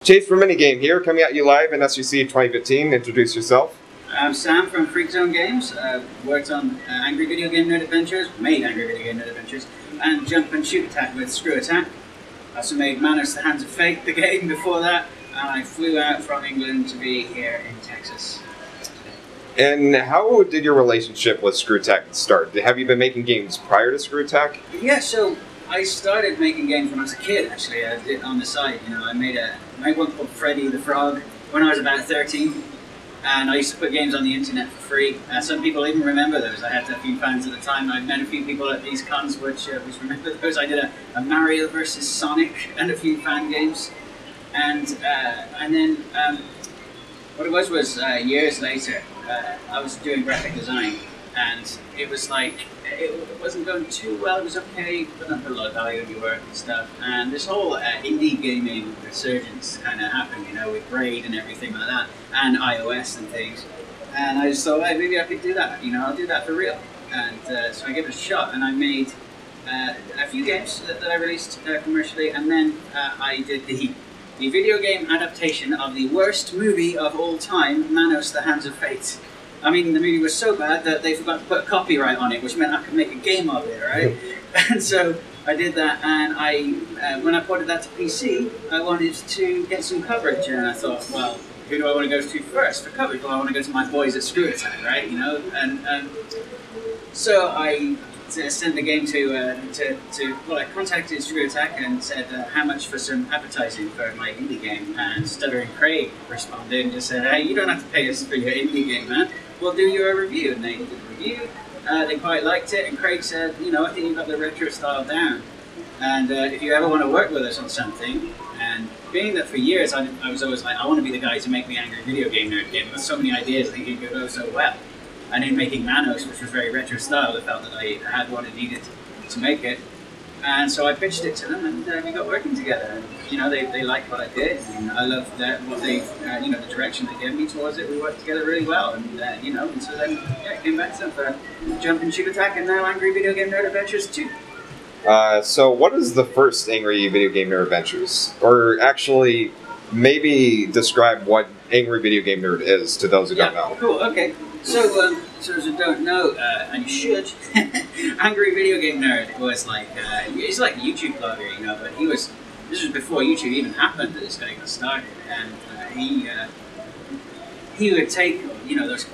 Chase from Minigame here, coming at you live in SGC 2015. Introduce yourself. I'm Sam from FreakZone Games. Worked on Angry Video Game Nerd Adventures, made Angry Video Game Nerd Adventures, and Jump and Shoot Attack with ScrewAttack. I also made Beddoes, The Hands of Fate, the game before that, and I flew out from England to be here in Texas. And how did your relationship with ScrewAttack start? Have you been making games prior to ScrewAttack? Yeah, so I started making games when I was a kid, actually. I did on the side, you know. I made one called Freddy the Frog when I was about 13. And I used to put games on the internet for free. Some people even remember those. I had a few fans at the time. I met a few people at these cons which remember those. I did a Mario versus Sonic and a few fan games. And then what it was years later, I was doing graphic design, and it was like, it wasn't going too well. It was okay, but not put a lot of value in your work and stuff. And this whole indie gaming resurgence kind of happened, you know, with Braid and everything like that, and iOS and things. And I just thought, hey, maybe I could do that, you know, I'll do that for real. And so I gave it a shot, and I made a few games that I released commercially, and then I did the video game adaptation of the worst movie of all time, Beddoes, The Hands of Fate. I mean, the movie was so bad that they forgot to put copyright on it, which meant I could make a game of it, right? And so I did that, and when I ported that to PC, I wanted to get some coverage, and I thought, well, who do I want to go to first for coverage? Well, I want to go to my boys at ScrewAttack, right? You know, and so I sent the game well, I contacted ScrewAttack and said, how much for some advertising for my indie game? And Stuttering Craig responded and just said, hey, you don't have to pay us for your indie game, man. We'll do you a review. And they did a review. They quite liked it, and Craig said, you know, I think you've got the retro style down. And if you ever want to work with us on something, and being that for years I was always like, I want to be the guy to make the Angry Video Game Nerd game. With so many ideas, I think it could go so well. And in making Beddoes, which was very retro style, I felt that I had what I needed to make it. And so I pitched it to them, and we got working together. And, you know, they liked what I did, and I loved what they, you know, the direction they gave me towards it. We worked together really well, and you know, and so then I came back to them for Jump and Shoot Attack, and now Angry Video Game Nerd Adventures 2. So what is the first Angry Video Game Nerd Adventures? Or actually, maybe describe what Angry Video Game Nerd is to those who don't know. Cool, okay. So, so as you don't know, and you should, Angry Video Game Nerd was like, he's like a YouTube blogger, you know, but this was before YouTube even happened that this guy got started, and he would take, you know, those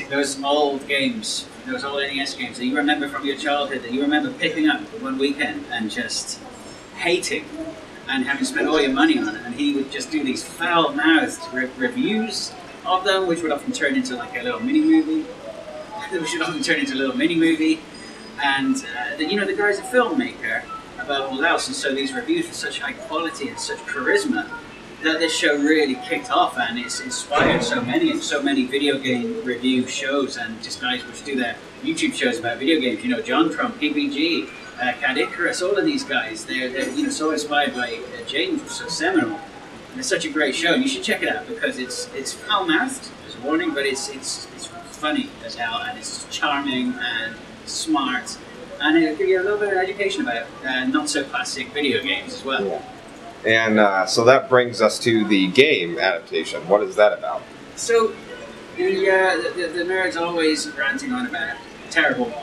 those old games, those old NES games that you remember from your childhood, that you remember picking up one weekend and just hating, and having spent all your money on it, and he would just do these foul-mouthed reviews of them, which would often turn into like a little mini-movie. And you know, the guy's a filmmaker above all else, and so these reviews were such high quality and such charisma that this show really kicked off, and it's inspired so many video game review shows, and just guys which do their YouTube shows about video games. You know, John from PBG, Cad Icarus, all of these guys, they're you know, so inspired by James, was so seminal. And it's such a great show. You should check it out because it's foul-mouthed, as a warning, but it's funny as hell, and it's charming and smart, and it'll give you a little bit of education about not so classic video games as well. Yeah. And so that brings us to the game adaptation. What is that about? So the nerds always ranting on about terrible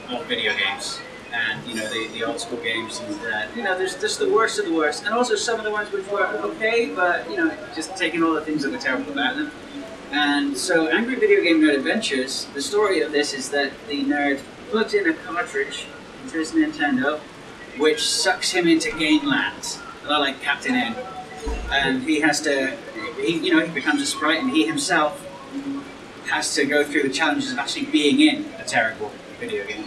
old video games. And, you know, the old school games, and, you know, there's just the worst of the worst, and also some of the ones which were okay, but, you know, just taking all the things that were terrible about them. And so Angry Video Game Nerd Adventures, the story of this is that the nerd plugs in a cartridge into his Nintendo, which sucks him into game land, a lot like Captain N. And he has to, you know, he becomes a sprite, and he himself has to go through the challenges of actually being in a terrible video game.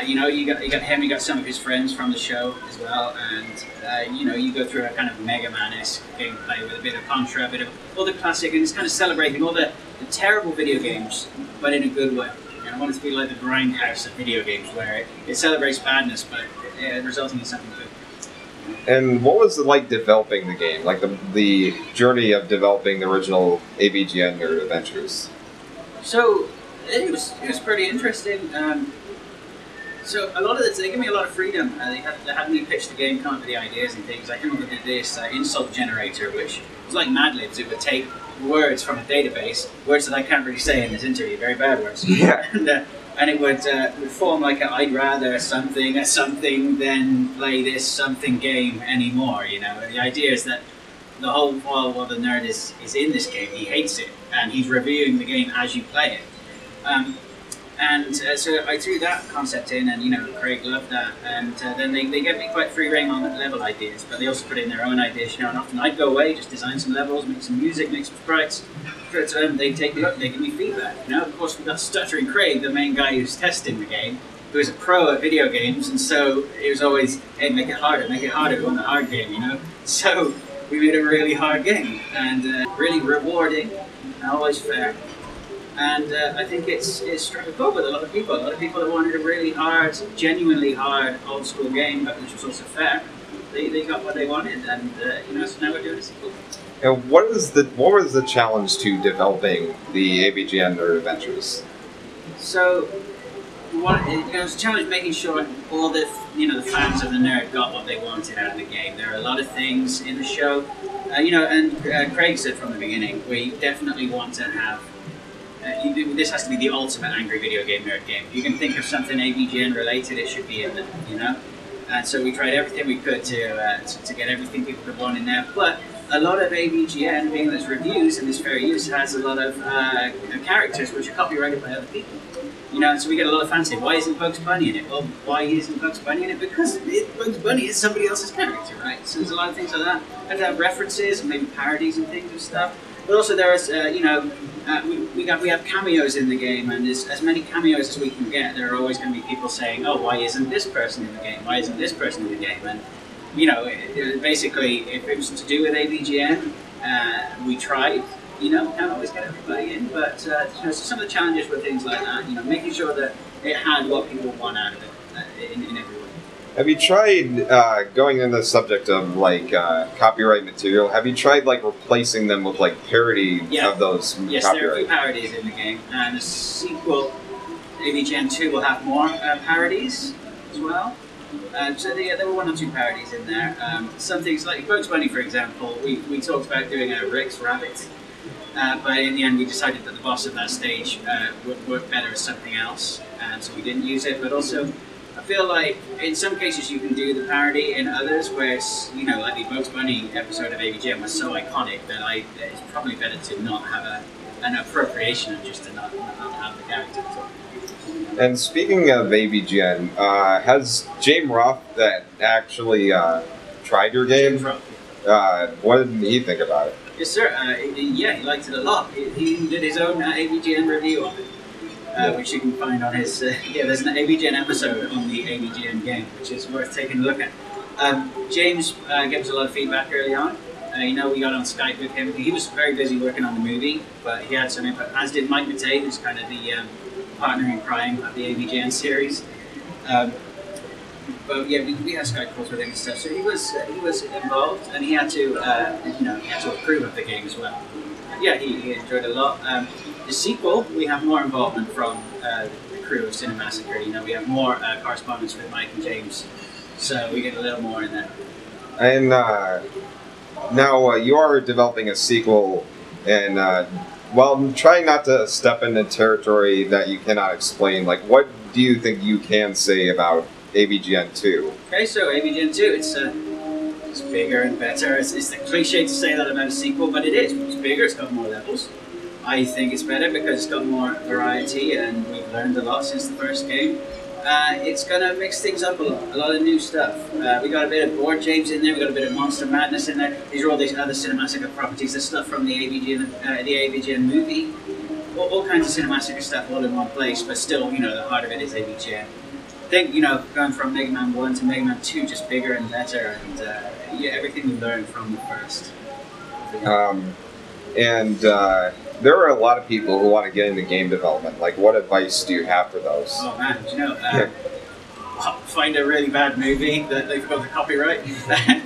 You know, you got him, you got some of his friends from the show as well, and you know, you go through a kind of Mega Man-esque gameplay with a bit of Contra, a bit of all the classic, and it's kind of celebrating all the terrible video games, but in a good way. You know, I want it to be like the grindhouse of video games, where it celebrates badness, but resulting in something good. And what was it like developing the game? Like the journey of developing the original AVGN Nerd Adventures? So it was pretty interesting. So a lot of they give me a lot of freedom. They have me pitch the game, come up with the ideas and things. I came up with this insult generator, which was like Mad Libs. It would take words from a database, words that I can't really say in this interview, very bad words. Yeah. And it would form like a I'd rather something than play this something game anymore. You know, and the idea is that the whole while the nerd is in this game, he hates it, and he's reviewing the game as you play it. So I threw that concept in, and Craig loved that, and then they gave me quite free rein on the level ideas, but they also put in their own ideas, and often I'd go away, just design some levels, make some music, make some sprites. They take a look, they give me feedback. Of course we've got Stuttering Craig, the main guy who's testing the game, who is a pro at video games, and so it was always, hey, make it harder, we want a hard game, So we made a really hard game, and really rewarding, and always fair. And I think it's struck a chord with a lot of people. A lot of people that wanted a really hard, genuinely hard, old school game, but which was also fair. They got what they wanted, and so now we're doing a sequel. And what was the challenge to developing the AVGN Nerd Adventures? So, it was a challenge making sure all the the fans of the nerd got what they wanted out of the game. There are a lot of things in the show, and Craig said from the beginning, we definitely want to have. This has to be the ultimate angry video game nerd game. If you can think of something AVGN related, it should be in there, And so we tried everything we could to get everything people could want in there. But a lot of AVGN, being its reviews and its fair use, has a lot of characters which are copyrighted by other people. So we get a lot of fans saying, why isn't Bugs Bunny in it? Well, why isn't Bugs Bunny in it? Because Bugs Bunny is somebody else's character, right? So there's a lot of things like that. And have references and maybe parodies and things and stuff. But also there is, we have cameos in the game, and as many cameos as we can get, there are always going to be people saying, oh, why isn't this person in the game? Why isn't this person in the game? And, basically, if it was to do with AVGN, we tried, can't always get everybody in, but, so some of the challenges were things like that, making sure that it had what people want out of it in every way. Have you tried, going into the subject of, copyright material, have you tried, replacing them with, parody of those copyright? Yes, there are a few parodies in the game, and the sequel, AVGN 2, will have more parodies as well. So there were 1 or 2 parodies in there. Some things like Bugs Bunny, for example, we talked about doing a Rick's Rabbit, but in the end we decided that the boss of that stage would work better as something else, and so we didn't use it, but also I feel like in some cases you can do the parody, in others where it's, like the Bugs Bunny episode of AVGN was so iconic that it's probably better to not have an appropriation and just to not have the character at all. And speaking of AVGN, has Jame Roth that actually tried your game? Jame Roth. What did he think about it? Yes, sir. He liked it a lot. He did his own AVGN review of it. Which you can find on his, there's an AVGN episode on the AVGN game, which is worth taking a look at. James gave us a lot of feedback early on. We got on Skype with him. He was very busy working on the movie, but he had some input, as did Mike Matei, who's kind of the partner in crime of the AVGN series. But yeah, we had Skype calls with him and stuff, so he was involved, and he had to, approve of the game as well. Yeah, he enjoyed it a lot. The sequel, we have more involvement from the crew of Cinemassacre. We have more correspondence with Mike and James, so we get a little more in there. And now you are developing a sequel, and while trying not to step into territory that you cannot explain, what do you think you can say about AVGN 2? Okay, so AVGN 2, it's bigger and better. It's the cliche to say that about a sequel, but it is. It's bigger, it's got more levels. I think it's better because it's got more variety, and we've learned a lot since the first game. It's going to mix things up a lot of new stuff. We got a bit of Board James in there, we got a bit of Monster Madness in there. These are all these other Cinemassacre properties, the stuff from the AVGN movie. All kinds of Cinemassacre stuff all in one place, but still, the heart of it is AVGN. I think, going from Mega Man 1 to Mega Man 2, just bigger and better, and everything we learned from the first. There are a lot of people who want to get into game development. What advice do you have for those? Oh man, find a really bad movie that they've got the copyright.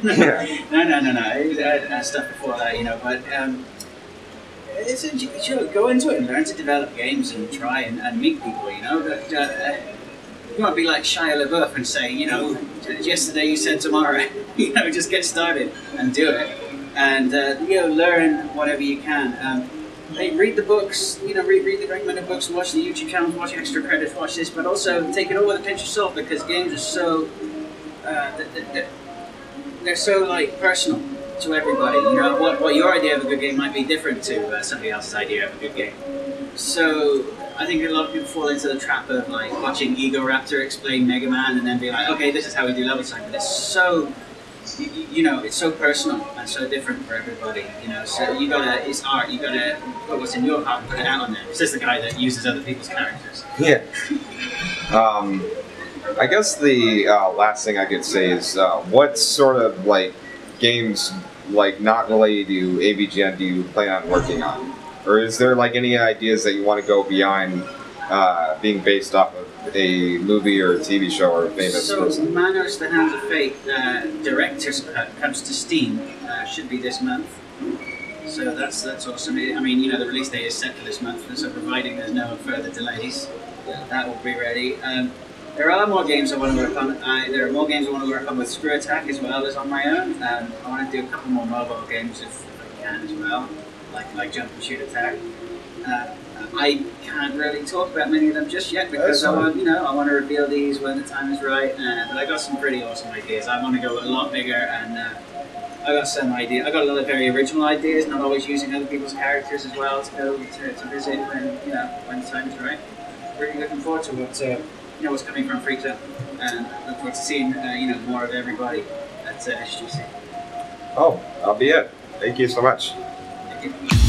No. I had stuff before that, but go into it and learn to develop games and try and meet people, You want to be like Shia LaBeouf and say, you know, yesterday you said tomorrow. You know, just get started and do it, and you know, learn whatever you can. Hey, read the books, you know, read the recommended books, watch the YouTube channels, watch Extra Credits, watch this, but also take it all with a pinch of salt, because games are so, they're so like personal to everybody. You know, what your idea of a good game might be different to somebody else's idea of a good game. So I think a lot of people fall into the trap of like watching Ego Raptor explain Mega Man and then be like, okay, this is how we do level design, but it's so, you know, it's so personal and so different for everybody, you know, so you gotta, it's art, you gotta put what's in your heart and put it out on there. It's just the guy that uses other people's characters. Yeah. I guess the last thing I could say is what sort of like games, like not related to AVGN, do you plan on working on? Or is there like any ideas that you want to go beyond being based off of a movie or a TV show or a famous person? So Manos, The Hands of Fate Director's Cut comes to Steam, should be this month. So that's awesome. I mean, you know, the release date is set for this month, so providing there's no further delays, that will be ready. There are more games I want to work on. There are more games I want to work on with ScrewAttack as well as on my own. I want to do a couple more mobile games if I can as well, like Jump and Shoot Attack. I can't really talk about many of them just yet because I want to reveal these when the time is right. But I got some pretty awesome ideas. I want to go a lot bigger, and I got some ideas. I got a lot of very original ideas, not always using other people's characters as well to go to visit when the time is right. Really looking forward to what's coming from FreakZone, and look forward to seeing more of everybody at SGC. Oh, that'll be it. Thank you so much. Thank you.